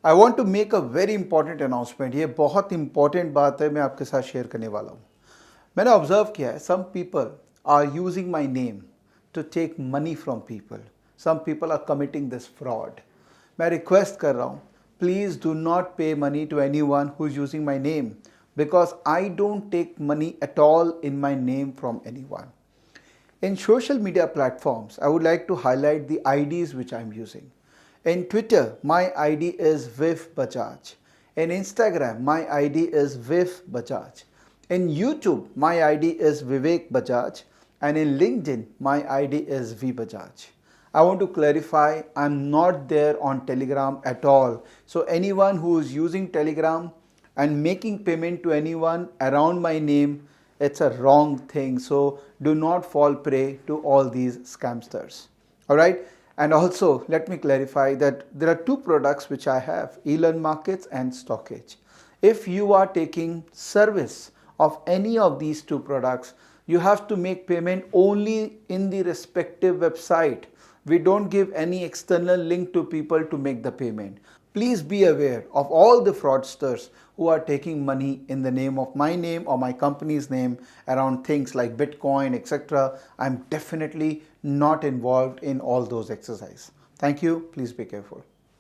I want to make a very important announcement. ये बहुत important बात है, मैं आपके साथ शेयर करने वाला हूँ। मैंने ऑब्जर्व किया है, some people are using my name to take money from people. Some people are committing this fraud. मैं रिक्वेस्ट कर रहा हूँ, please do not pay money to anyone who is using my name, because I don't take money at all in my name from anyone. In social media platforms, I would like to highlight the IDs which I'm using. In Twitter, my ID is Viv Bajaj. In Instagram, my ID is Viv Bajaj. In YouTube, my ID is Vivek Bajaj. And in LinkedIn, my ID is V Bajaj. I want to clarify, I'm not there on Telegram at all. So anyone who is using Telegram and making payment to anyone around my name, it's a wrong thing. So do not fall prey to all these scamsters. All right. And also let me clarify that there are two products which I have, eLearn Markets and Stockage. If you are taking service of any of these two products, you have to make payment only in the respective website. We don't give any external link to people to make the payment. Please be aware of all the fraudsters who are taking money in the name of my name or my company's name around things like Bitcoin, etc. I'm definitely not involved in all those exercises. Thank you. Please be careful.